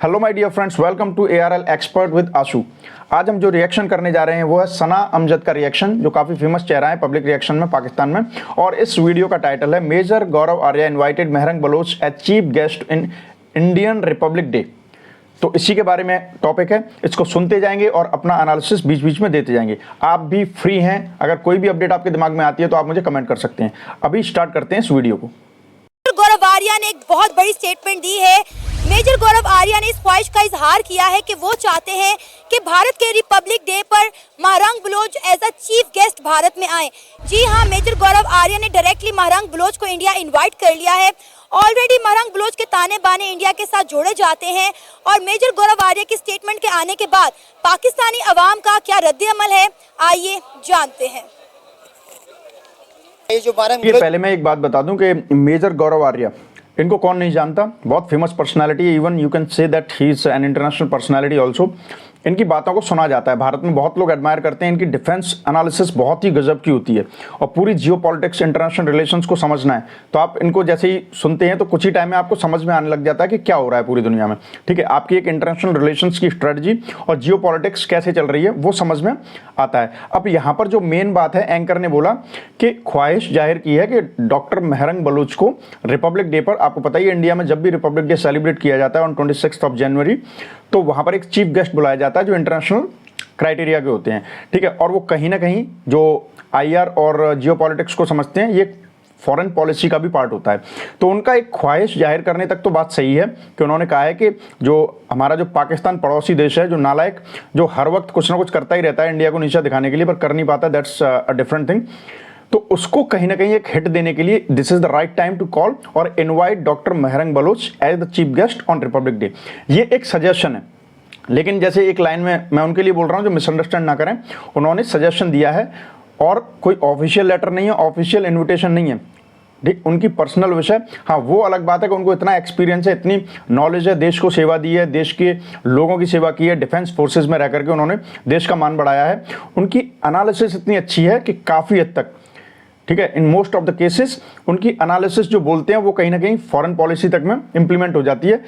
Hello my dear friends, welcome to ARL expert with Ashu. आज हम जो रिएक्शन करने जा रहे हैं वो है सना अमजद का रिएक्शन, जो काफ़ी फेमस चेहरा है पब्लिक रिएक्शन में पाकिस्तान में। और इस वीडियो का टाइटल है major Gaurav Arya invited Mehrang Baloch as chief guest in Indian republic day. तो इसी के बारे में टॉपिक है, इसको सुनते जाएंगे और अपना एनालिसिस बीच बीच में देते जाएंगे। आप भी फ्री हैं, अगर कोई भी अपडेट आपके दिमाग में आती है तो आप मुझे कमेंट कर सकते हैं। अभी स्टार्ट करते हैं इस वीडियो को। गौरव आर्या ने एक बहुत बड़ी स्टेटमेंट दी है। मेजर गौरव आर्या ने इस ख्वाहिश का इजहार किया है कि वो चाहते हैं कि भारत के रिपब्लिक डे पर Mahrang Baloch as a chief guest Bharat में आए। जी हाँ, मेजर गौरव आर्या ने डायरेक्टली महरंग बलोच को इंडिया इनवाइट कर लिया है। ऑलरेडी महरंग बलोच के ताने बाने इंडिया के साथ जोड़े जाते हैं और मेजर गौरव आर्या की स्टेटमेंट के आने के बाद पाकिस्तानी अवाम का क्या रद्द-ए-अमल है, आइए जानते हैं। ये पहले मैं एक बात बता दूं कि मेजर गौरव आर्या, इनको कौन नहीं जानता, बहुत फेमस पर्सनालिटी है। Even you can say that he is an international personality also. इनकी बातों को सुना जाता है, भारत में बहुत लोग एडमायर करते हैं। इनकी डिफेंस एनालिसिस बहुत ही गजब की होती है और पूरी जियो पॉलिटिक्स इंटरनेशनल रिलेशंस को समझना है तो आप इनको जैसे ही सुनते हैं तो कुछ ही टाइम में आपको समझ में आने लग जाता है कि क्या हो रहा है पूरी दुनिया में। ठीक है, आपकी एक इंटरनेशनल रिलेशंस की स्ट्रेटजी और जियो पॉलिटिक्स कैसे चल रही है वो समझ में आता है। अब यहाँ पर जो मेन बात है, एंकर ने बोला कि ख्वाहिश जाहिर की है कि डॉक्टर मेहरंग बलूच को रिपब्लिक डे पर, आपको पता ही है इंडिया में जब भी रिपब्लिक डे सेलिब्रेट किया जाता है ऑन 26 जनवरी, तो वहाँ पर एक चीफ गेस्ट बुलाया जाता है जो इंटरनेशनल क्राइटेरिया के होते हैं। ठीक है, और वो कहीं ना कहीं जो IR और जियो पॉलिटिक्स को समझते हैं, ये फॉरेन पॉलिसी का भी पार्ट होता है। तो उनका एक ख्वाहिश जाहिर करने तक तो बात सही है कि उन्होंने कहा है कि जो हमारा जो पाकिस्तान पड़ोसी देश है, जो नालायक, जो हर वक्त कुछ ना कुछ करता ही रहता है इंडिया को नीचा दिखाने के लिए पर कर नहीं पाता, दैट्स अ डिफरेंट थिंग। तो उसको कहीं ना कहीं एक हिट देने के लिए this is the right time to call और invite doctor Mehrang Baloch as the chief guest on republic day. ये एक सजेशन है, लेकिन जैसे एक लाइन में मैं उनके लिए बोल रहा हूँ जो मिसअंडरस्टैंड ना करें, उन्होंने सजेशन दिया है और कोई ऑफिशियल लेटर नहीं है, ऑफिशियल इन्विटेशन नहीं है। ठीक, उनकी पर्सनल विषय, हाँ वो अलग बात है कि उनको इतना एक्सपीरियंस है, इतनी नॉलेज है, देश को सेवा दी है, देश के लोगों की सेवा की है, डिफेंस फोर्सेज में रह करके उन्होंने देश का मान बढ़ाया है। उनकी एनालिसिस इतनी अच्छी है कि काफ़ी हद तक, ठीक है, in most of the cases उनकी एनालिसिस जो बोलते हैं वो कहीं ना कहीं फॉरेन पॉलिसी तक में इंप्लीमेंट हो जाती है।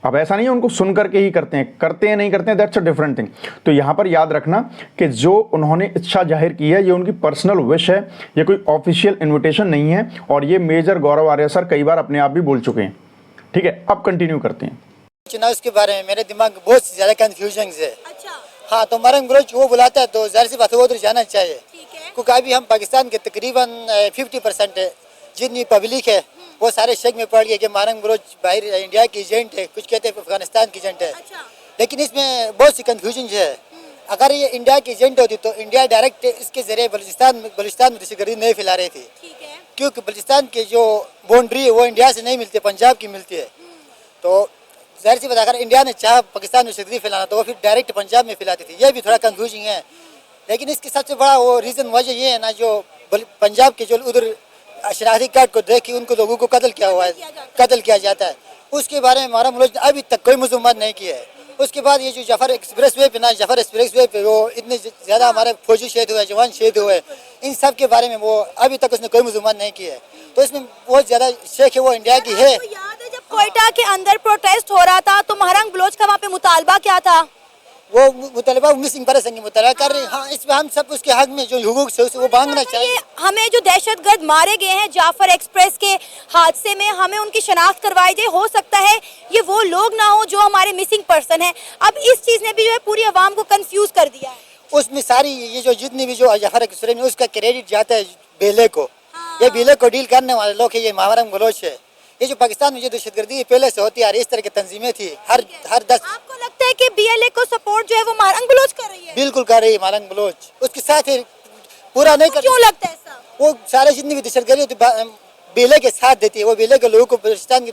अब ऐसा नहीं है उनको सुन करके ही करते हैं नहीं करते हैं, दैट्स अ डिफरेंट थिंग। तो यहाँ पर याद रखना कि जो उन्होंने इच्छा जाहिर की है ये उनकी पर्सनल विश है, ये कोई ऑफिशियल इन्विटेशन नहीं है। और ये मेजर गौरव आर्या सर कई बार अपने आप भी बोल चुके हैं। ठीक है, अब कंटिन्यू करते हैं। चुनाव के बारे में मेरे दिमाग में बहुत ज्यादा कंफ्यूजन है। अच्छा, हाँ, तो मेहरंग बलोच वो बुलाता है तो जाहिर सी बात है वो उधर जाना चाहिए, क्योंकि अभी हम पाकिस्तान के तकरीबन 50% जितनी पब्लिक है वो सारे शक में पड़ गए कि मेहरंग बलोच बाहर इंडिया की एजेंट है, कुछ कहते हैं अफगानिस्तान की एजेंट है। अच्छा। लेकिन इसमें बहुत सी कंफ्यूजन है। अगर ये इंडिया की एजेंट होती तो इंडिया डायरेक्ट इसके जरिए बलूचिस्तान में दहशतगर्दी नहीं फैला रही थी, क्योंकि बलूचिस्तान की जो बाउंड्री है वो इंडिया से नहीं मिलती, पंजाब की मिलती है। तो जाहिर सी बात, अगर इंडिया ने चाहा पाकिस्तान में दहशतगर्दी फैलाना तो वो फिर डायरेक्ट पंजाब में फैलाती थी। ये भी थोड़ा कंफ्यूजिंग है। लेकिन इसकी सबसे बड़ा वो रीज़न वजह ये है ना, जो पंजाब के जो उधर शनाख्ती कार्ड को देख के उनको लोगों को कत्ल किया जाता है, उसके बारे में हमारा मुल्क ने अभी तक कोई मजम्मत नहीं किया है। उसके बाद ये जो जफर एक्सप्रेस वे पे ना, जफर एक्सप्रेस वे पे वो इतने ज़्यादा हमारे फौजी शहीद हुए, जवान शहीद हुए, इन सब के बारे में वो अभी तक उसने कोई मजम्मत नहीं किया है। तो इसमें बहुत ज़्यादा शेख है वो इंडिया की है। तो याद है जब कोयटा के अंदर प्रोटेस्ट हो रहा था तो महरंग बलोच का वहाँ पे मुतालबा क्या था? वो मुतालबा मिसिंग पर्सन की मुतालबा कर रहे हैं। हाँ, इसमें हम सब उसके हक में जो हुकूक से वो मांगना चाहिए। हमें जो दहशतगर्द मारे गए हैं जाफर एक्सप्रेस के हादसे में, हमें उनकी शनाख्त करवाई जाए। हो सकता है ये वो लोग ना हो जो हमारे मिसिंग पर्सन है। अब इस चीज ने भी जो है पूरी आवाम को कंफ्यूज कर दिया है। उसमें सारी ये जो जितनी भी जो जाफर एक्सप्रेस में उसका क्रेडिट जाता है बेले को। ये बेले को डील करने वाले लोग है ये मेहरंग बलोच है। ये जो पाकिस्तान में जो दहशतगर्दी पहले से होती है, इस तरह की तंजीमें थी हर 10। आपको लगता है कि BLA को सपोर्ट जो है वो महरंग बलोच कर रही है? बिल्कुल कर रही है मेहरंग बलोच, उसके साथ पूरा नहीं कर। क्यों लगता है ऐसा? वो सारे जितनी भी दहशतगर्दी होती बेले के साथ देती है। वो बेले के लोगों को, पाकिस्तान के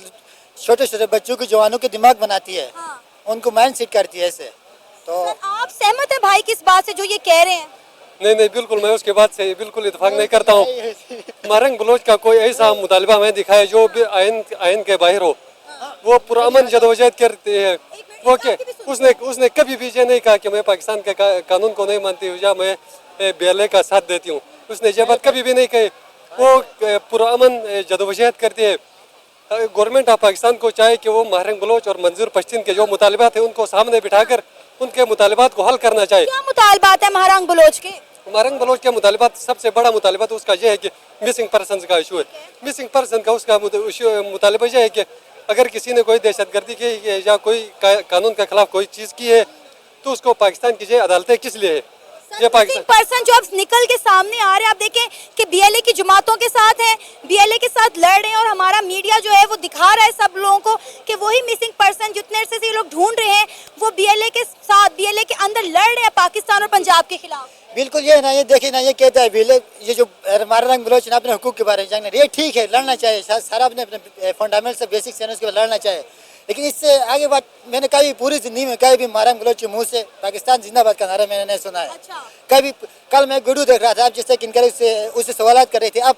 छोटे छोटे बच्चों के, जवानों के दिमाग बनाती है। हाँ। उनको माइंड सेट करती है ऐसे। तो आप सहमत है भाई किस बात से जो ये कह रहे हैं? नहीं, बिल्कुल मैं उसके बाद से बिल्कुल इत्तेफाक नहीं करता हूँ। मेहरंग बलोच का कोई ऐसा मुतालबा मैं दिखाए जो भी आयन के बाहर हो। वो पुरअमन जदोजहद करते हैं। वो क्या, उसने कभी भी ये नहीं कहा कि मैं पाकिस्तान के कानून को नहीं मानती हूँ या मैं BLA का साथ देती हूँ। उसने ये बात कभी भी नहीं कही। वो पुरअमन जदोजहद करती है गवर्नमेंट ऑफ पाकिस्तान को चाहे कि वो महरंग बलोच और मंजूर पश्तीन के जो मुतालिबात है उनको सामने बिठाकर उनके मुतालिबात को हल करना चाहिए। क्या मुतालबात है महरंग बलोच के? महरंग बलोच के मुतालिबात, सबसे बड़ा मुतालिबात उसका यह है कि मिसिंग पर्सन का इशू है। मिसिंग पर्सन का उसका मुतालिबा यह है कि अगर किसी ने कोई दहशतगर्दी की है या कोई कानून के खिलाफ कोई चीज़ की है तो उसको पाकिस्तान की ये अदालतें किस लिए है? ये पाकिस्तान पर्सन जो अब निकल के सामने आ रहे हैं, आप देखें कि बीएलए की जमातों के साथ हैं, बीएलए के साथ लड़ रहे हैं और हमारा मीडिया जो है वो दिखा रहा है सब लोगों को कि वही मिसिंग पर्सन जितने से ये लोग ढूंढ रहे हैं वो बीएलए के साथ, बीएलए के अंदर लड़ रहे हैं पाकिस्तान और पंजाब के खिलाफ। बिल्कुल ये ना, ये देखिए ना, ये कहता है बिल ये जो महरंग बलोच ने अपने हुकूक के बारे में जानना, ये ठीक है, लड़ना चाहिए, सारा अपने अपने फंडामेंटल से बेसिक से उसके बाद लड़ना चाहिए, लेकिन इससे आगे बात मैंने कभी पूरी जिंदगी में कभी भी महरंग बलोच के मुंह से पाकिस्तान जिंदाबाद का नारा मैंने नहीं सुना है। अच्छा। कभी कल मैं वीडियो देख रहा था, आप जिससे किनकर उससे सवाल कर रहे थे, आप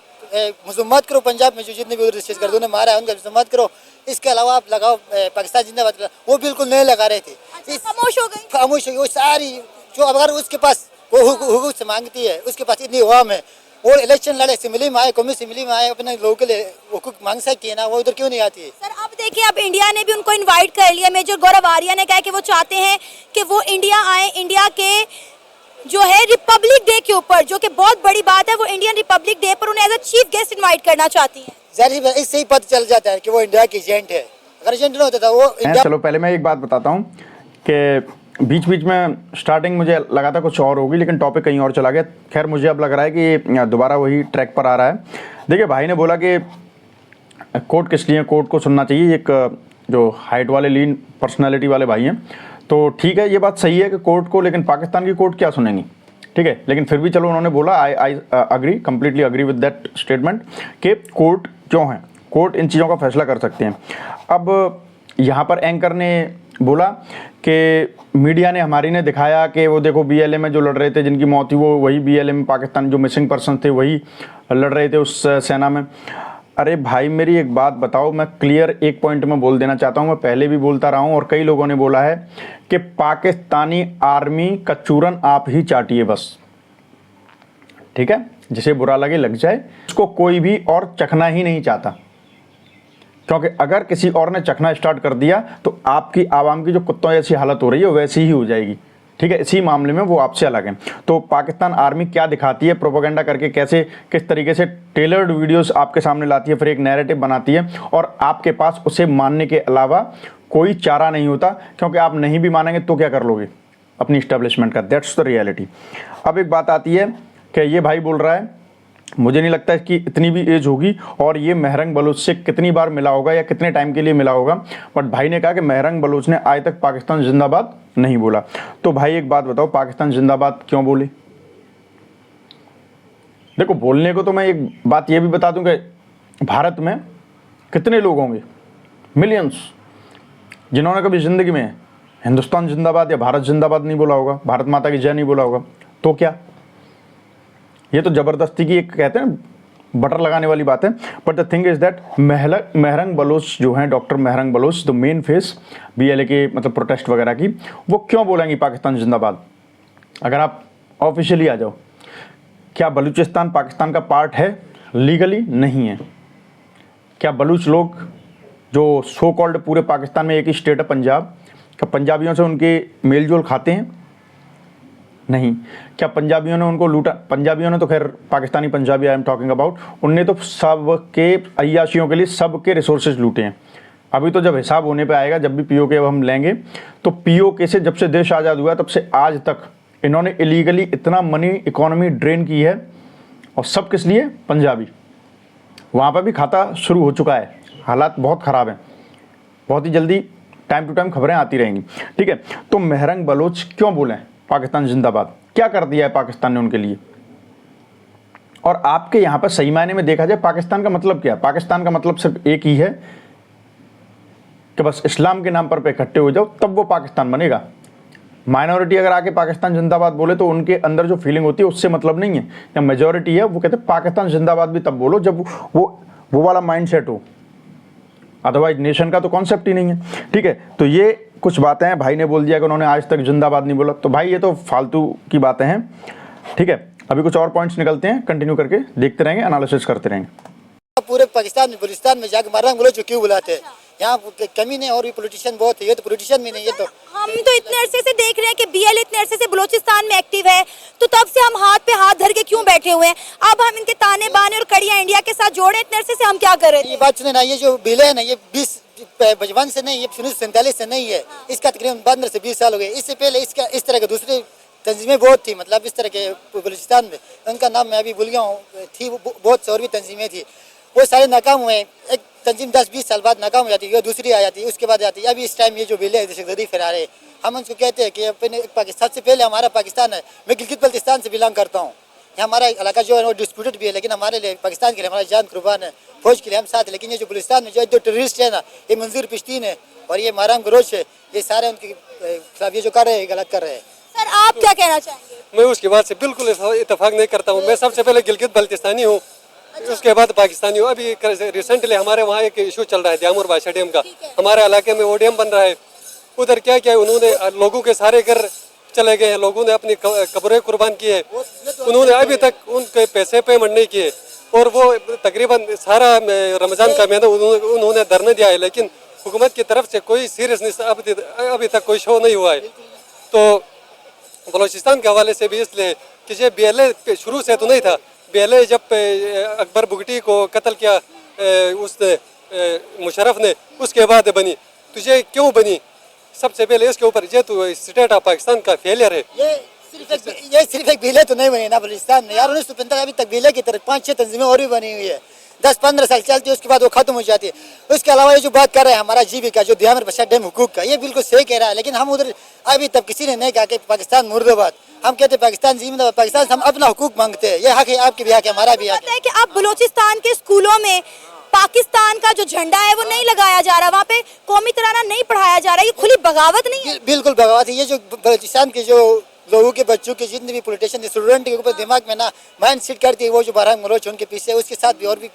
मजम्मत करो पंजाब में जो जितने भी गर्दों ने मारा है उनका मजम्मत करो, इसके अलावा आप लगाओ पाकिस्तान जिंदाबाद का, वो बिल्कुल नहीं लगा रहे थे। खामोश हो गई, खामोश हो गई वो सारी, जो अगर उसके पास वो हुकूक से मांगती है, उसके पास इतनी अवाम है, वो इलेक्शन लड़े, असेंबली में आए, कौमी असेंबली में आए, अपने लोगों के लिए हुकूक मांग सकती है ना, वो उधर क्यों नहीं आती है? सर अब देखिए, अब इंडिया ने भी उनको इनवाइट कर लिया। मेजर गौरव आर्या ने कहा कि वो चाहते हैं कि वो इंडिया आए, इंडिया के जो है रिपब्लिक डे के ऊपर, जो कि बहुत बड़ी बात है, वो इंडियन रिपब्लिक डे पर उन्हें as a chief guest invite करना चाहती हैं। जाहिर है इससे ही पता चल जाता है कि वो इंडिया की एजेंट है, अगर एजेंट नहीं होता था वो इंडिया। चलो पहले मैं एक बात बताता हूँ कि बीच बीच में स्टार्टिंग मुझे लगा था कुछ और होगी, लेकिन टॉपिक कहीं और चला गया। खैर मुझे अब लग रहा है कि दोबारा वही ट्रैक पर आ रहा है। देखिए भाई ने बोला कि कोर्ट किस लिए, कोर्ट को सुनना चाहिए, एक जो हाइट वाले लीन पर्सनालिटी वाले भाई हैं, तो ठीक है ये बात सही है कि कोर्ट को, लेकिन पाकिस्तान की कोर्ट क्या सुनेंगी, ठीक है। लेकिन फिर भी चलो उन्होंने बोला, I agree, completely agree with that statement कि कोर्ट क्यों है, कोर्ट इन चीज़ों का फैसला कर सकते हैं। अब यहाँ पर एंकर ने बोला कि मीडिया ने हमारी ने दिखाया कि वो देखो बीएलए में जो लड़ रहे थे, जिनकी मौत हुई, वो वही बीएलए में पाकिस्तान जो मिसिंग पर्सन थे वही लड़ रहे थे उस सेना में। अरे भाई मेरी एक बात बताओ, मैं क्लियर एक पॉइंट में बोल देना चाहता हूँ, मैं पहले भी बोलता रहा हूँ और कई लोगों ने बोला है कि पाकिस्तानी आर्मी का चूरन आप ही चाटिए बस, ठीक है, जिसे बुरा लगे लग जाए, उसको कोई भी और चखना ही नहीं चाहता, क्योंकि अगर किसी और ने चखना स्टार्ट कर दिया तो आपकी आवाम की जो कुत्तों जैसी हालत हो रही है वैसी ही हो जाएगी, ठीक है। इसी मामले में वो आपसे अलग हैं। तो पाकिस्तान आर्मी क्या दिखाती है, प्रोपेगेंडा करके कैसे किस तरीके से टेलर्ड वीडियोस आपके सामने लाती है, फिर एक नैरेटिव बनाती है और आपके पास उसे मानने के अलावा कोई चारा नहीं होता, क्योंकि आप नहीं भी मानेंगे तो क्या कर लोगे अपनी इस्टेब्लिशमेंट का, दैट्स द रियलिटी। अब एक बात आती है कि ये भाई बोल रहा है, मुझे नहीं लगता कि इतनी भी एज होगी और ये महरंग बलोच से कितनी बार मिला होगा या कितने टाइम के लिए मिला होगा, बट भाई ने कहा कि महरंग बलोच ने आज तक पाकिस्तान जिंदाबाद नहीं बोला। तो भाई एक बात बताओ, पाकिस्तान जिंदाबाद क्यों बोले? देखो बोलने को तो मैं एक बात ये भी बता दूं कि भारत में कितने लोग होंगे, मिलियंस, जिन्होंने कभी जिंदगी में हिंदुस्तान जिंदाबाद या भारत जिंदाबाद नहीं बोला होगा, भारत माता की जय नहीं बोला होगा। तो क्या ये तो जबरदस्ती की एक कहते हैं बटर लगाने वाली बात है। But the thing is that Mahrang Baloch जो हैं, doctor Mahrang Baloch, the main face BLA के मतलब प्रोटेस्ट वगैरह की, वो क्यों बोलेंगी पाकिस्तान जिंदाबाद? अगर आप ऑफिशियली आ जाओ, क्या बलूचिस्तान पाकिस्तान का पार्ट है? लीगली नहीं है। क्या बलूच लोग जो सो कॉल्ड पूरे पाकिस्तान में एक ही स्टेट है पंजाब, क्या पंजाबियों से उनके मेल जोल खाते हैं? नहीं। क्या पंजाबियों ने उनको लूटा? पंजाबियों ने तो खैर Pakistani Punjabi I am talking about, उनने तो सबके अय्याशियों के लिए सबके रिसोर्सेज लूटे हैं। अभी तो जब हिसाब होने पे आएगा, जब भी पीओके अब हम लेंगे, तो पीओके से जब से देश आज़ाद हुआ तब से आज तक इन्होंने इलीगली इतना मनी इकोनॉमी ड्रेन की है, और सब किस लिए? पंजाबी। वहाँ पर भी खाता शुरू हो चुका है, हालात बहुत ख़राब हैं, बहुत ही जल्दी टाइम टू टाइम खबरें आती रहेंगी, ठीक है। तो महरंग बलोच क्यों बोलें पाकिस्तान जिंदाबाद? क्या कर दिया है पाकिस्तान ने उनके लिए? और आपके यहाँ पर सही मायने में देखा जाए पाकिस्तान का मतलब क्या है? पाकिस्तान का मतलब सिर्फ एक ही है कि बस इस्लाम के नाम पर इकट्ठे हो जाओ, तब वो पाकिस्तान बनेगा। माइनॉरिटी अगर आके पाकिस्तान जिंदाबाद बोले तो उनके अंदर जो फीलिंग होती है उससे मतलब नहीं है। या मेजॉरिटी है वो कहते हैं पाकिस्तान जिंदाबाद भी तब बोलो जब वो वाला माइंड सेट हो, अदरवाइज नेशन का तो कॉन्सेप्ट ही नहीं है, ठीक है। तो ये कुछ बातें हैं, भाई ने बोल दिया कि उन्होंने आज तक जिंदाबाद नहीं बोला, तो भाई ये तो फालतू की बातें हैं, ठीक है। अभी कुछ और पॉइंट्स निकलते हैं, कंटिन्यू करके देखते रहेंगे, एनालिसिस करते रहेंगे। पूरे पाकिस्तान में बलूचिस्तान में जाके मारंग बलोच क्यों बुलाते हैं? यहाँ कमी नहीं, और भी पॉलिटिशियन बहुत है, ये तो पॉलिटिशियन भी नहीं, ये तो हम तो इतने अरसे से देख रहे हैं कि बीएल इतने अरसे से बलूचिस्तान में एक्टिव है, तो तब से हम हाथ पे हाथ धर के क्यों बैठे हुए हैं? अब हम इनके ताने बाने और कड़ियां इंडिया के साथ जोड़े, इतने अरसे से हम क्या कर रहे थे? ये बात सुने ना, ये जो बिल है ना, ये 2055 से नहीं, ये 1947 से नहीं है, इसका तकरीबन 15 से 20 साल हो गए। इससे पहले इसका इस तरह के दूसरे तंजीमें बहुत थी, मतलब इस तरह के बलूचिस्तान में, उनका नाम मैं अभी भूल गया हूँ, थी बहुत से और भी तंजीमें थी, वो सारे नाकाम हुए। एक तंजीम 10-20 साल बाद नाकाम हो जाती है, दूसरी आ जाती है, उसके बाद आती है। अभी इस टाइम ये जो बिल है दहशतगर्दी फैला रहे, हम उनको कहते हैं कि अपने पाकिस्तान से पहले हमारा पाकिस्तान है। मैं गिलगित बल्तिस्तान से बिलोंग करता हूँ, हमारा इलाका जो है वो डिस्प्यूटेड भी है, लेकिन हमारे लिए पाकिस्तान के लिए हमारा जान कुर्बान है, फौज के लिए हम साथ हैं। लेकिन ये जो बलूचिस्तान में जो टेररिस्ट है ना, ये मंजूर पिश्तीन है और ये माराम गरोश है, ये सारे उनके खिलाफ ये जो कर रहे हैं गलत कर रहे हैं। सर आप क्या कहना चाहेंगे? मैं उसकी बात से बिल्कुल इतफाक नहीं करता हूँ। मैं सबसे पहले गिलगित बल्तिस्तानी हूँ, उसके बाद पाकिस्तानी हूँ। अभी रिसेंटली हमारे वहाँ एक इशू चल रहा है द्यामुर बादशाह डैम का, हमारे इलाके में वो डैम बन रहा है। उधर क्या क्या उन्होंने लोगों के सारे घर चले गए हैं, लोगों ने अपनी कब्रें कुर्बान की है, उन्होंने अभी तक उनके पैसे पेमेंट नहीं किए, और वो तकरीबन सारा रमज़ान का महीना उन्होंने धरने दिया है, लेकिन हुकूमत की तरफ से कोई सीरियसनेस अभी तक कोई शो नहीं हुआ है। तो बलूचिस्तान के हवाले से भी इसलिए कि ये BLA शुरू से तो नहीं था, BLA जब अकबर बुगटी को कत्ल किया उसने मुशर्रफ ने, उसके बाद बनी। तुझे क्यों बनी? सबसे पहले इसके ऊपर ये तो स्टेट ऑफ पाकिस्तान का फेलियर है। ये सिर्फ एक बिले तो नहीं बनी ना बलूचिस्तान में यार, 1945 अभी तक बिले की तरह 5-6 तंजीमें और भी बनी हुई है, 10-15 साल चलती है, उसके बाद वो खत्म हो जाती है। उसके अलावा ये जो बात कर रहे हैं हमारा जीबी का, जो द्यामुर बादशाह डैम हुकूक का, ये बिल्कुल सही कह रहा है, लेकिन हम उधर अभी तक किसी ने नहीं कहा कि पाकिस्तान मुर्दाबाद। हम कहते हैं पाकिस्तान जिंदाबाद, पाकिस्तान से हम अपना हुकूक मांगते हैं। ये हक है, आपके भी हक है, हमारा भी हक पता है कि अब बलूचिस्तान के स्कूलों में पाकिस्तान का जो झंडा है वो नहीं लगाया जा रहा, वहाँ पे कौमी तराना नहीं पढ़ाया जा रहा, ये खुली बगावत नहीं है? बिल्कुल बगावत है। ये जो बलूचिस्तान के जो लोगों के बच्चों के जितने भी पॉलिटिशियन स्टूडेंट के ऊपर दिमाग में ना माइंड सेट करती है, वो जो बारह मरोच उनके पीछे, उसके साथ भी और भी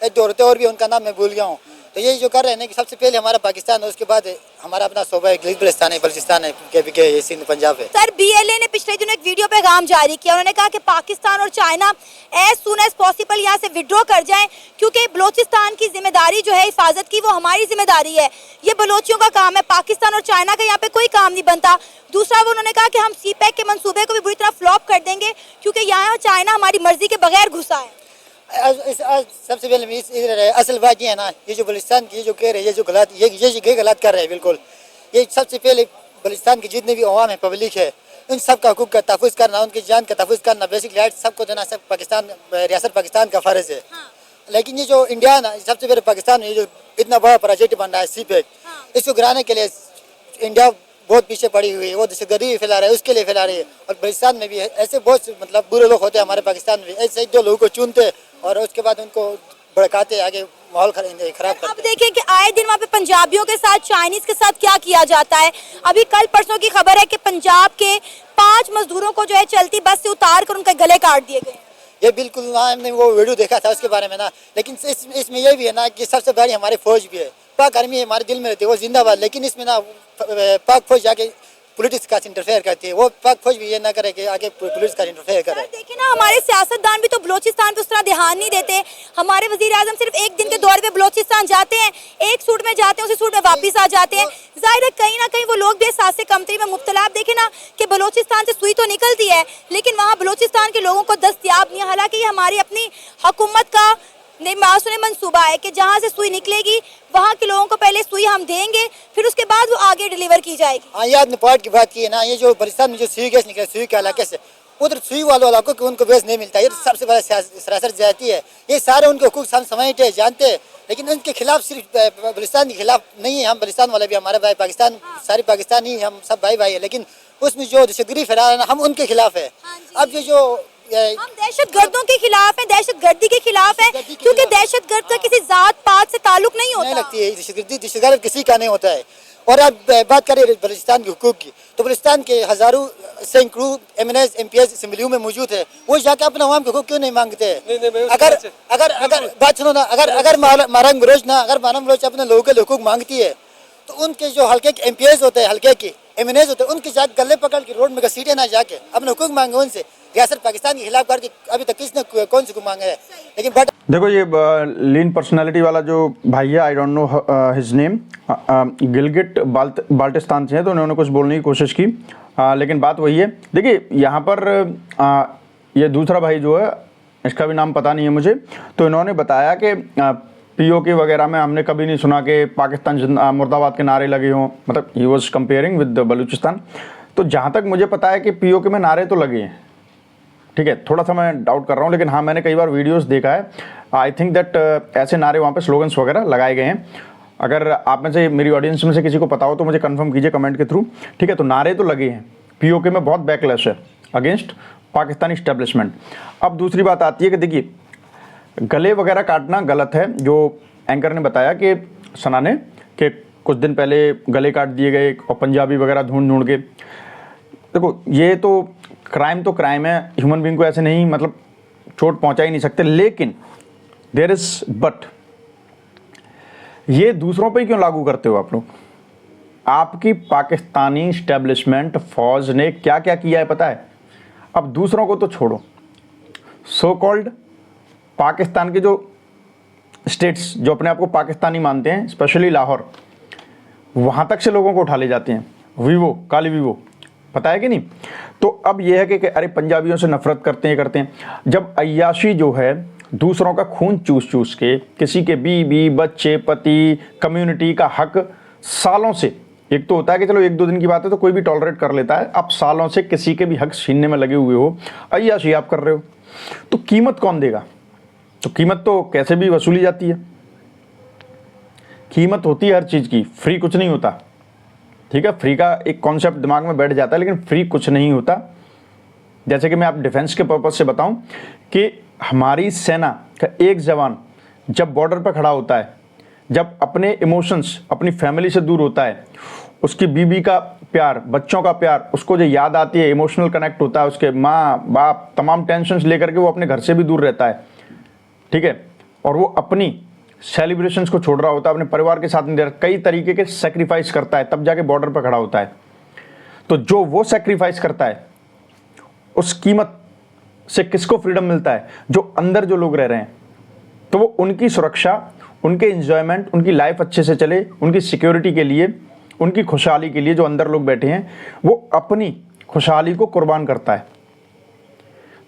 एक दो औरतें और भी, उनका नाम मैं भूल गया हूँ। तो ये जो कर रहे हैं ना कि सबसे पहले हमारा पाकिस्तान है, उसके बाद हमारा अपना सूबा है गिलगित बल्तिस्तान है, बलूचिस्तान है, के सिंध पंजाब है। सर BLA ने पिछले दिनों एक वीडियो पैगाम जारी किया, उन्होंने कहा कि पाकिस्तान और China as soon as possible यहाँ से विड्रॉ कर जाएं, क्योंकि बलूचिस्तान की जिम्मेदारी जो है हिफाजत की वो हमारी जिम्मेदारी है, ये बलोचियों का काम है, पाकिस्तान और चाइना का यहाँ पे कोई काम नहीं बनता। दूसरा वो उन्होंने कहा कि हम CPEC के मंसूबे को भी बुरी तरह फ्लॉप कर देंगे, क्योंकि यहाँ चाइना हमारी मर्जी के बगैर घुसा है। सबसे पहले असल बात ये है ना, ये जो बलूचिस्तान की जो कह रहे हैं, ये जो गलत ये गलत कर रहे हैं बिल्कुल। ये सबसे पहले बलूचिस्तान की जितने भी अवाम है, पब्लिक है, उन सब का हकूक़ का तहफ़्फ़ुज़ करना, उनकी जान का तहफ़्फ़ुज़ करना, बेसिक राइट सबको देना, सब पाकिस्तान रियासत पाकिस्तान का फ़र्ज़ है। लेकिन ये जो इंडिया ना, सबसे पहले पाकिस्तान में ये जो इतना बड़ा प्रोजेक्ट बन रहा है CPEC, इसको गिराने के लिए इंडिया बहुत पीछे पड़ी हुई है, वो दहशतगर्दी फैला रहा है, उसके लिए फैला रही है। और बलूचिस्तान में भी ऐसे बहुत मतलब बुरे लोग होते हैं हमारे पाकिस्तान में, ऐसे जो लोगों को चुनते और उसके बाद उनको भड़काते, आगे माहौल खराब करते। अब देखें कि आए दिन वहाँ पे पंजाबियों के साथ, चाइनीज के साथ क्या किया जाता है। अभी कल परसों की खबर है कि पंजाब के 5 मजदूरों को जो है चलती बस से उतार कर उनके गले काट दिए गए। ये बिल्कुल ना, हमने वो वीडियो देखा था उसके बारे में ना, लेकिन इसमें ये भी है ना कि सबसे बड़ी हमारी फौज भी है, पाक आर्मी हमारे दिल में रहती है, वो जिंदाबाद। लेकिन इसमें ना पाक फौज जाके पुलिस का इंटरफेयर करती है, वो पाक फौज भी ये ना करे कि आगे पुलिस का इंटरफेयर करे। देखिए ना, हमारे सियासतदान भी तो बलूचिस्तान पे उस तरह ध्यान नहीं देते। हमारे वजीर आजम सिर्फ एक दिन के दौरे पे बलूचिस्तान जाते हैं, एक सूट में जाते हैं, उसी सूट में वापस आ जाते हैं। जाहिर है कहीं ना कहीं वो लोग भी एहसास से कमतरी में मुब्तला। आप देखें ना कि बलूचिस्तान से सुई तो निकलती है, लेकिन वहाँ बलूचिस्तान के लोगों को दस्तयाब नहीं है। हालांकि ये हमारी अपनी हुकूमत का मासूम मंसूबा है कि जहाँ से सुई निकलेगी वहाँ के लोगों को पहले सुई हम देंगे, फिर उसके बाद वो आगे डिलीवर की जाएगी। हाँ, ये आपने पॉइंट की बात की है ना, ये जो बलूचिस्तान में जो सुई गैस निकले, सुई के इलाके से, उधर सुई वालों इलाकों को उनको गैस नहीं मिलता, ये सबसे बड़ा सरासर ज्यादती है। ये सारे उनके हुकूक हम समझते हैं, जानते हैं, लेकिन उनके खिलाफ सिर्फ बलूचिस्तान के खिलाफ नहीं है, हम बलूचिस्तान वाले भी हमारे भाई, पाकिस्तान सारी पाकिस्तानी हम सब भाई भाई है, लेकिन उसमें जो दहशतगर्दी फैला रहा है ना, हम उनके खिलाफ है। अब ये जो हम दहशतगर्दों के खिलाफ हैं, दहशतगर्दी के खिलाफ है, क्योंकि दहशतगर्द का किसी जात पात से ताल्लुक नहीं होता। नहीं लगती है दहशतगर्द किसी का नहीं होता है। और अब बात करें बलूचिस्तान के हुकूक की, तो बलूचिस्तान के हजारों सैकड़ों MNAs MPs असेंबलियों में मौजूद है, वो जाके अपने अवाम के हुकूक क्यों नहीं मांगते हैं? अगर बात सुनो ना, अगर मारंग बलोच ना, अगर मारंग बलोच अपने लोगों के हुकूक मांगती है, तो उनके जो हल्के के MPs होते हैं, हल्के के MNAs होते हैं, उनके जाके गले पकड़ के रोड में घसीटे ना, जाके अपने हुकूक मांगे उनसे। रियासत पाकिस्तान के खिलाफ करके अभी तक किसने कौन सी को मांगा है, लेकिन बट देखो ये लीन पर्सनालिटी वाला जो भाई है, I don't know his name, Gilgit Baltistan से है, तो उन्होंने कुछ बोलने की कोशिश की, लेकिन बात वही है। देखिए यहाँ पर ये दूसरा भाई जो है, इसका भी नाम पता नहीं है मुझे, तो इन्होंने बताया कि पीओके वगैरह में हमने कभी नहीं सुना कि पाकिस्तान मुर्दाबाद के नारे लगे हों, मतलब he was comparing with Balochistan. तो जहाँ तक मुझे पता है कि पीओके में नारे तो लगे हैं, ठीक है, थोड़ा सा मैं डाउट कर रहा हूँ, लेकिन हाँ मैंने कई बार वीडियोस देखा है, आई थिंक दैट ऐसे नारे वहाँ पे स्लोगन्स वगैरह लगाए गए हैं। अगर आप में से, मेरी ऑडियंस में से किसी को पता हो तो मुझे कंफर्म कीजिए कमेंट के थ्रू, ठीक है। तो नारे तो लगे हैं, पीओके में बहुत बैकलैश है अगेंस्ट पाकिस्तानी इस्टेब्लिशमेंट। अब दूसरी बात आती है कि देखिए गले वगैरह काटना गलत है, जो एंकर ने बताया कि सना ने, कि कुछ दिन पहले गले काट दिए गए और पंजाबी वगैरह ढूंढ के। देखो ये तो क्राइम है, ह्यूमन बीइंग को ऐसे नहीं, मतलब चोट पहुंचा ही नहीं सकते, लेकिन देयर इज बट, ये दूसरों पे ही क्यों लागू करते हो आप लोग? आपकी पाकिस्तानी इस्टेब्लिशमेंट फौज ने क्या क्या किया है पता है? अब दूसरों को तो छोड़ो, सो कॉल्ड पाकिस्तान के जो स्टेट्स जो अपने आप को पाकिस्तानी मानते हैं, स्पेशली लाहौर, वहाँ तक से लोगों को उठा ले जाते हैं, वीवो, काली वीवो, पता है कि नहीं? तो अब यह है कि अरे पंजाबियों से नफरत करते हैं। जब अय्याशी जो है दूसरों का खून चूस के किसी के बीवी, बच्चे, पति, कम्युनिटी का हक सालों से, एक तो होता है कि चलो एक दो दिन की बात है तो कोई भी टॉलरेट कर लेता है, अब सालों से किसी के भी हक छीनने में लगे हुए हो, अय्याशी आप कर रहे हो, तो कीमत कौन देगा? तो कीमत तो कैसे भी वसूली जाती है, कीमत होती है हर चीज़ की, फ्री कुछ नहीं होता, ठीक है। फ्री का एक कॉन्सेप्ट दिमाग में बैठ जाता है, लेकिन फ्री कुछ नहीं होता। जैसे कि मैं आप डिफेंस के पर्पज से बताऊं कि हमारी सेना का एक जवान जब बॉर्डर पर खड़ा होता है, जब अपने इमोशंस, अपनी फैमिली से दूर होता है, उसकी बीवी का प्यार, बच्चों का प्यार उसको जो याद आती है, इमोशनल कनेक्ट होता है, उसके माँ बाप तमाम टेंशन्स लेकर के वो अपने घर से भी दूर रहता है, ठीक है, और वो अपनी सेलिब्रेशंस को छोड़ रहा होता है, अपने परिवार के साथ नहीं रह रहा, कई तरीके के सेक्रीफाइस करता है, तब जाके बॉर्डर पर खड़ा होता है। तो जो वो सेक्रीफाइस करता है, उस कीमत से किसको फ्रीडम मिलता है? जो अंदर जो लोग रह रहे हैं, तो वो उनकी सुरक्षा, उनके एंजॉयमेंट, उनकी लाइफ अच्छे से चले, उनकी सिक्योरिटी के लिए, उनकी खुशहाली के लिए जो अंदर लोग बैठे हैं, वो अपनी खुशहाली को कुर्बान करता है।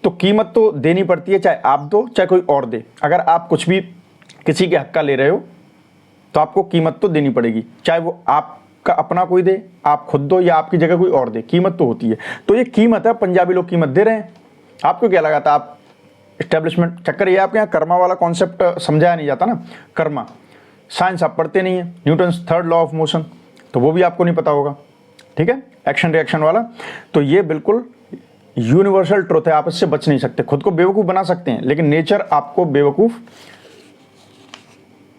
तो कीमत तो देनी पड़ती है, चाहे आप दो चाहे कोई और दे। अगर आप कुछ भी किसी के हक का ले रहे हो तो आपको कीमत तो देनी पड़ेगी, चाहे वो आपका अपना कोई दे, आप खुद दो, या आपकी जगह कोई और दे, कीमत तो होती है। तो ये कीमत है, पंजाबी लोग कीमत दे रहे हैं। आपको क्या लगा था? आप इस्टेब्लिशमेंट चक्कर, ये आपके यहाँ कर्मा वाला कॉन्सेप्ट समझाया नहीं जाता ना, कर्मा साइंस आप पढ़ते नहीं है, Newton's third law of motion, तो वो भी आपको नहीं पता होगा, ठीक है, एक्शन रिएक्शन वाला। तो ये बिल्कुल यूनिवर्सल ट्रुथ है, आप इससे बच नहीं सकते। खुद को बेवकूफ़ बना सकते हैं, लेकिन नेचर आपको बेवकूफ़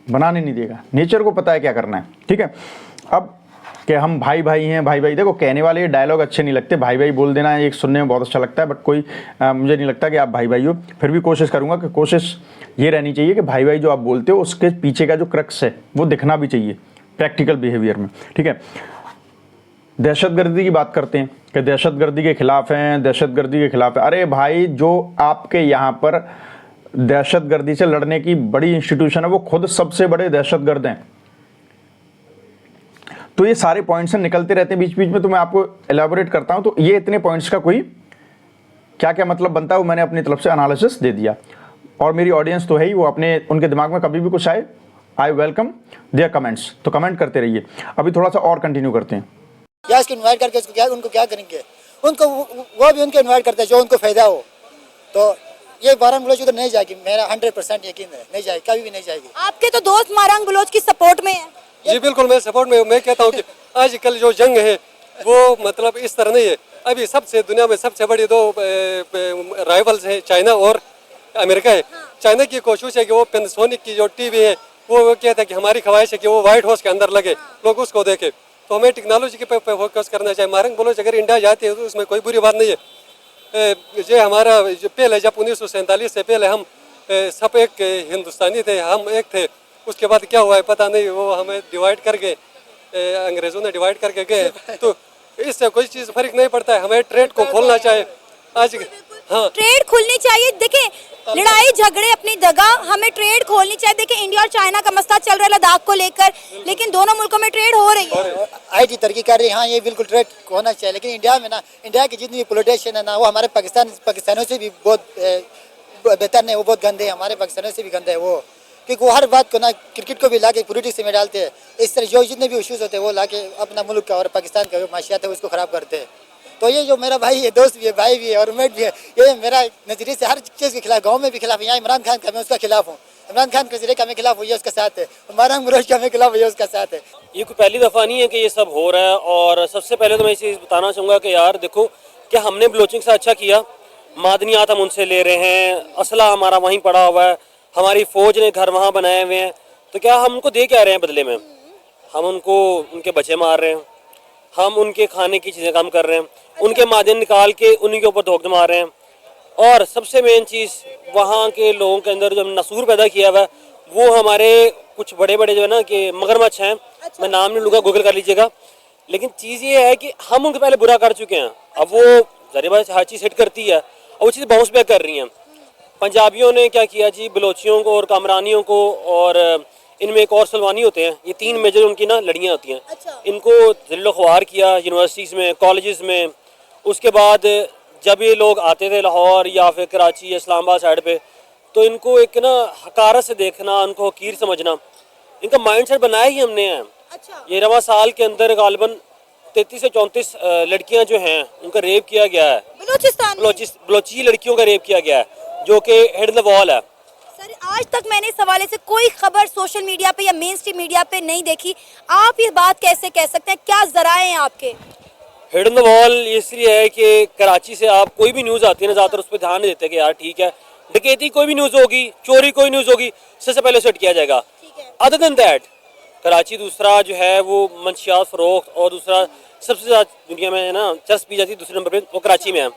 बनाने नहीं देगा, नेचर को पता है क्या करना है, ठीक है। अब कि हम भाई भाई हैं, भाई भाई, देखो कहने वाले ये डायलॉग अच्छे नहीं लगते, भाई भाई बोल देना एक सुनने में बहुत अच्छा लगता है, बट कोई मुझे नहीं लगता कि आप भाई भाई हो। फिर भी कोशिश करूंगा कि कोशिश ये रहनी चाहिए कि भाई भाई जो आप बोलते हो उसके पीछे का जो क्रक्स है वो दिखना भी चाहिए प्रैक्टिकल बिहेवियर में, ठीक है। दहशतगर्दी की बात करते हैं कि दहशतगर्दी के खिलाफ हैं, दहशतगर्दी के खिलाफ है। अरे भाई, जो आपके यहाँ पर दहशतगर्दी से लड़ने की बड़ी इंस्टीट्यूशन है, वो खुद सबसे बड़े दहशतगर्द हैं। तो ये सारे पॉइंट्स निकलते रहते हैं बीच बीच में, तो मैं आपको एलैबोरेट करता हूं। तो ये इतने पॉइंट्स का कोई क्या क्या मतलब बनता है वो मैंने अपनी तरफ से एनालिसिस दे दिया, और मेरी ऑडियंस तो है ही, वो अपने उनके दिमाग में कभी भी कुछ आए, आई वेलकम देयर कमेंट्स, तो कमेंट करते रहिए। अभी थोड़ा सा और कंटिन्यू करते हैं। या इसको इन्वाइट करके इसको क्या, उनको क्या करेंगे? उनको वो भी उनको इन्वाइट करते हैं जो उनको फायदा हो। तो ये मारंग बलोच उधर नहीं जाएगी, मेरा 100% यकीन है, नहीं जाएगी, कभी भी नहीं जाएगी। आपके तो दोस्त मारंग बलोच की सपोर्ट में है। जी बिल्कुल, मैं सपोर्ट में। मैं कहता हूँ कि आजकल जो जंग है वो मतलब इस तरह नहीं है। अभी सबसे दुनिया में सबसे बड़ी दो राइवल्स हैं, चाइना और अमेरिका है। चाइना की कोशिश है कि वो पैनासोनिक की जो टीवी है वो कहता है कि हमारी ख्वाहिश है कि वो व्हाइट हाउस के अंदर लगे, लोग उसको देखें। तो हमें टेक्नोलॉजी के पे फोकस करना चाहिए। मारंग बलोच अगर इंडिया जाती है तो उसमें कोई बुरी बात नहीं है। जो हमारा जो पहले जब 1947 से पहले हम सब एक हिंदुस्तानी थे, हम एक थे। उसके बाद क्या हुआ है पता नहीं, वो हमें डिवाइड कर गए, अंग्रेजों ने डिवाइड करके गए। तो इससे कोई चीज़ फर्क नहीं पड़ता है। हमें ट्रेड को खोलना चाहिए। आज हाँ। ट्रेड खुलनी चाहिए। देखें, लड़ाई झगड़े अपनी जगह, हमें ट्रेड खोलनी चाहिए। देखें, इंडिया और चाइना का मसला चल रहा है लद्दाख को लेकर, लेकिन दोनों मुल्कों में ट्रेड हो रही है। IT तरक्की कर रही है, हाँ ये बिल्कुल ट्रेड होना चाहिए, लेकिन इंडिया में ना, इंडिया की जितनी भी पॉलिटिशियन है ना, वो हमारे पाकिस्तानियों से भी बहुत बेहतर नहीं, वो बहुत गंदे हैं, हमारे पाकिस्तानियों से भी गंदे हैं वो, क्योंकि वो हर बात को ना क्रिकेट को भी ला के पॉलिटिक्स में डालते हैं। इस तरह जो जितने भी इशूज़ होते हैं वो ला के अपना मुल्क का और पाकिस्तान का जो माशियात है उसको ख़राब करते हैं। तो ये जो मेरा भाई है, दोस्त भी है, भाई भी है और उम्मीद भी है, ये मेरा नज़रिए से हर चीज़ के खिलाफ, गाँव में भी खिलाफ है, यहाँ इमरान खान का मैं उसका खिलाफ हूँ, इमरान खान के ज़रिए का मैं खिलाफ हुई है उसका साथ है, मारंग बलोच का मैं खिलाफ हुई है उसका साथ है। ये कोई पहली दफ़ा नहीं है कि ये सब हो रहा है। और सबसे पहले तो मैं ये चीज़ बताना चाहूँगा कि यार देखो, क्या हमने बलोचिंग से अच्छा किया? मादनियात हम उनसे ले रहे हैं, असला हमारा वहीं पड़ा हुआ है, हमारी फ़ौज ने घर वहाँ बनाए हुए हैं, तो क्या हम उनको दे क्या रहे हैं बदले में? हम उनको उनके बच्चे मार रहे हैं, हम उनके खाने की चीज़ें कम कर रहे हैं, उनके मादन निकाल के उन्हीं के ऊपर धोख मार रहे हैं। और सबसे मेन चीज़, वहाँ के लोगों के अंदर जो नसूर पैदा किया हुआ है, वो हमारे कुछ बड़े बड़े जो है ना कि मगरमच्छ हैं, मैं नाम नहीं लूँगा, गूगल कर लीजिएगा। लेकिन चीज़ ये है कि हम उनके पहले बुरा कर चुके हैं, अब वो ज़रिए बात हर चीज़ हिट करती है और वो चीज़ बाउंस बैक कर रही हैं। पंजाबियों ने क्या किया जी, बलोचियों को और कामरानियों को, और इनमें एक और सलवानी होते हैं, ये 3 मेजर उनकी ना लड़ियाँ होती हैं, इनको ज़िल्लो-ख्वार किया यूनिवर्सिटीज़ में, कॉलेजेस में। उसके बाद जब ये लोग आते थे लाहौर या फिर कराची या इस्लामाबाद साइड पे, तो इनको एक ना हकारत से देखना, उनको हकीर समझना, इनका माइंडसेट बनाया ही हमने है। ये रवा साल के अंदर गालिबन 33 से 34 लड़कियां जो हैं उनका रेप किया गया है, बलूचिस्तान में। बलोची लड़कियों का रेप किया गया है, जो कि हेड द वॉल है। सर, आज तक मैंने इस हवाले से कोई खबर सोशल मीडिया पे या मेन स्ट्रीम मीडिया पे नहीं देखी। आप ये बात कैसे कह सकते हैं? क्या जराए हैं आपके? हेड द वॉल इसलिए है कि कराची से आप कोई भी न्यूज़ आती है ना, ज़्यादातर उस पर ध्यान नहीं देते कि यार ठीक है, डकैती कोई भी न्यूज़ होगी, चोरी कोई न्यूज़ होगी, सबसे पहले सेट किया जाएगा। अदर देन दैट, कराची दूसरा जो है वो मंशियात फरोख्त, और दूसरा सबसे ज़्यादा दुनिया में है ना चरस पी जाती है, दूसरे नंबर पे वो कराची में है।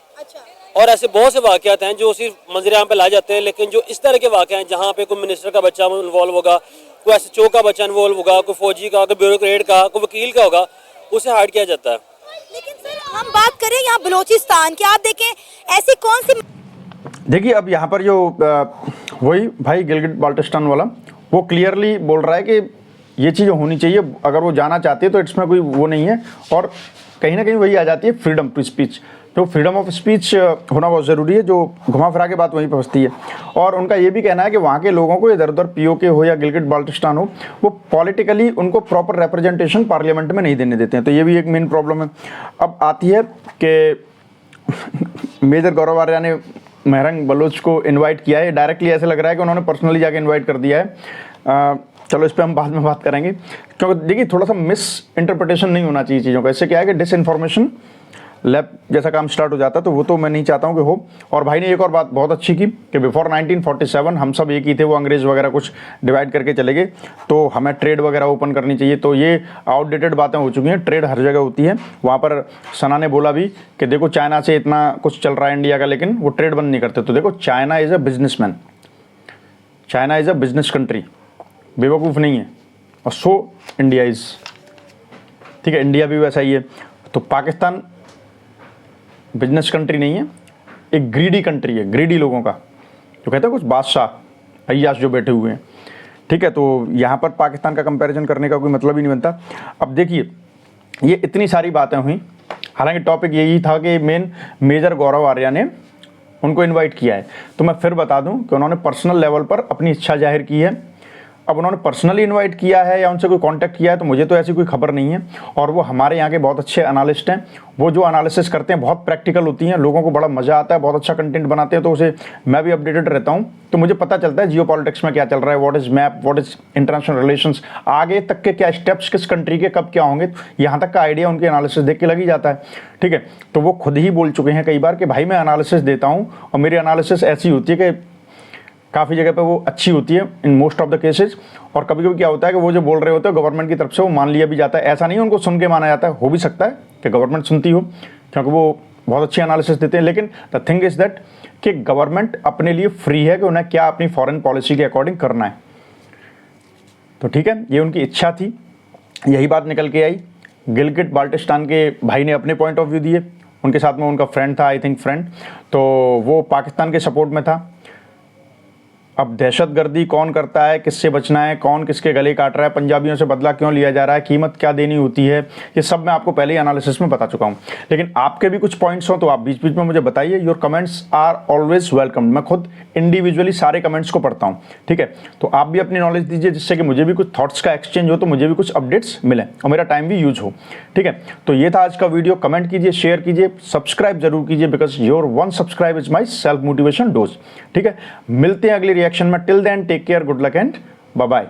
और ऐसे बहुत से वाक़यात हैं जो सिर्फ मंजर-ए-आम पे लाए जाते हैं, लेकिन जो इस तरह के वाक़या हैं जहाँ पे कोई मिनिस्टर का बच्चा इन्वॉल्व होगा, कोई SHO का बच्चा इन्वॉल्व होगा, कोई फौजी का, कोई ब्यूरोक्रेट का, कोई वकील का होगा, उसे हाइड किया जाता है। लेकिन सर, हम बात करें यहाँ बलूचिस्तान की, आप देखें ऐसी कौन सी, देखिए अब यहाँ पर जो वही भाई गिलगिट बाल्टिस्तान वाला, वो क्लियरली बोल रहा है कि ये चीज़ होनी चाहिए, अगर वो जाना चाहती है तो इसमें कोई वो नहीं है। और कहीं ना कहीं वही आ जाती है फ्रीडम टू स्पीच, तो फ्रीडम ऑफ स्पीच होना बहुत ज़रूरी है, जो घुमा फिरा के बात वहीं पहुँचती है। और उनका ये भी कहना है कि वहाँ के लोगों को इधर उधर POK हो या गिलगिट बाल्टिस्तान हो, वो पॉलिटिकली उनको प्रॉपर रिप्रेजेंटेशन पार्लियामेंट में नहीं देने देते हैं, तो ये भी एक मेन प्रॉब्लम है। अब आती है कि मेजर गौरव आर्या ने महरंग बलोच को इनवाइट किया है, डायरेक्टली ऐसे लग रहा है कि उन्होंने पर्सनली जाके इनवाइट कर दिया है। चलो इस पर हम बाद में बात करेंगे, क्योंकि देखिए थोड़ा सा मिस इंटरप्रिटेशन नहीं होना चाहिए चीज़ों का। इससे क्या है कि डिसइंफॉर्मेशन लैब जैसा काम स्टार्ट हो जाता है, तो वो तो मैं नहीं चाहता हूँ कि हो। और भाई ने एक और बात बहुत अच्छी की कि बिफोर 1947 हम सब एक ही थे, वो अंग्रेज़ वगैरह कुछ डिवाइड करके चले गए, तो हमें ट्रेड वगैरह ओपन करनी चाहिए। तो ये आउटडेटेड बातें हो चुकी हैं, ट्रेड हर जगह होती है। वहाँ पर सना ने बोला भी कि देखो चाइना से इतना कुछ चल रहा है इंडिया का, लेकिन वो ट्रेड बंद नहीं करते। तो देखो China is a businessman, China is a business country, बेवकूफ़ नहीं है। और सो इंडिया इज़, ठीक है, इंडिया भी वैसा ही है। तो पाकिस्तान बिजनेस कंट्री नहीं है, एक ग्रीडी कंट्री है, ग्रीडी लोगों का, जो कहते हैं कुछ बादशाह अय्याश जो बैठे हुए हैं, ठीक है। तो यहाँ पर पाकिस्तान का कंपैरिजन करने का कोई मतलब ही नहीं बनता। अब देखिए ये इतनी सारी बातें हुई, हालांकि टॉपिक यही था कि मेजर गौरव आर्या ने उनको इनवाइट किया है। तो मैं फिर बता दूं कि उन्होंने पर्सनल लेवल पर अपनी इच्छा जाहिर की है। अब उन्होंने पर्सनली इनवाइट किया है या उनसे कोई कांटेक्ट किया है, तो मुझे तो ऐसी कोई खबर नहीं है। और वो हमारे यहाँ के बहुत अच्छे एनालिस्ट हैं, वो जो एनालिसिस करते हैं बहुत प्रैक्टिकल होती हैं, लोगों को बड़ा मज़ा आता है, बहुत अच्छा कंटेंट बनाते हैं। तो उसे मैं भी अपडेटेड रहता हूँ, तो मुझे पता चलता है जियो पॉलिटिक्स में क्या चल रहा है, what is map, what is international relations, आगे तक के क्या स्टेप्स किस कंट्री के कब क्या होंगे, यहाँ तक का आइडिया उनके एनालिसिस देख के लग ही जाता है, ठीक है। तो वो खुद ही बोल चुके हैं कई बार कि भाई मैं एनालिसिस देता हूँ और मेरी एनालिसिस ऐसी होती है कि काफ़ी जगह पे वो अच्छी होती है in most of the cases. और कभी कभी क्या होता है कि वो जो बोल रहे होते हैं गवर्नमेंट की तरफ से वो मान लिया भी जाता है, ऐसा नहीं उनको सुन के माना जाता है। हो भी सकता है कि गवर्नमेंट सुनती हो, क्योंकि वो बहुत अच्छी एनालिसिस देते हैं। लेकिन द थिंग इज़ दैट कि गवर्नमेंट अपने लिए फ्री है कि उन्हें क्या अपनी फॉरेन पॉलिसी के अकॉर्डिंग करना है। तो ठीक है, ये उनकी इच्छा थी, यही बात निकल के आई। गिलगिट बाल्टिस्तान के भाई ने अपने पॉइंट ऑफ व्यू दिए, उनके साथ में उनका फ्रेंड था, आई थिंक फ्रेंड, तो वो पाकिस्तान के सपोर्ट में था। अब दहशतगर्दी कौन करता है, किससे बचना है, कौन किसके गले काट रहा है, पंजाबियों से बदला क्यों लिया जा रहा है, कीमत क्या देनी होती है, ये सब मैं आपको पहले ही एनालिसिस में बता चुका हूँ। लेकिन आपके भी कुछ पॉइंट्स हो तो आप बीच बीच में मुझे बताइए। Your comments are always welcome. मैं खुद इंडिविजुअली सारे कमेंट्स को पढ़ता हूँ, ठीक है। तो आप भी अपनी नॉलेज दीजिए जिससे कि मुझे भी कुछ थॉट्स का एक्सचेंज हो, तो मुझे भी कुछ अपडेट्स मिले और मेरा टाइम भी यूज हो, ठीक है। तो ये था आज का वीडियो। कमेंट कीजिए, शेयर कीजिए, सब्सक्राइब जरूर कीजिए, because your one subscribe is my self motivation dose, ठीक है। मिलते हैं अगली रिएक्शन में। Till then take care, good luck and bye bye.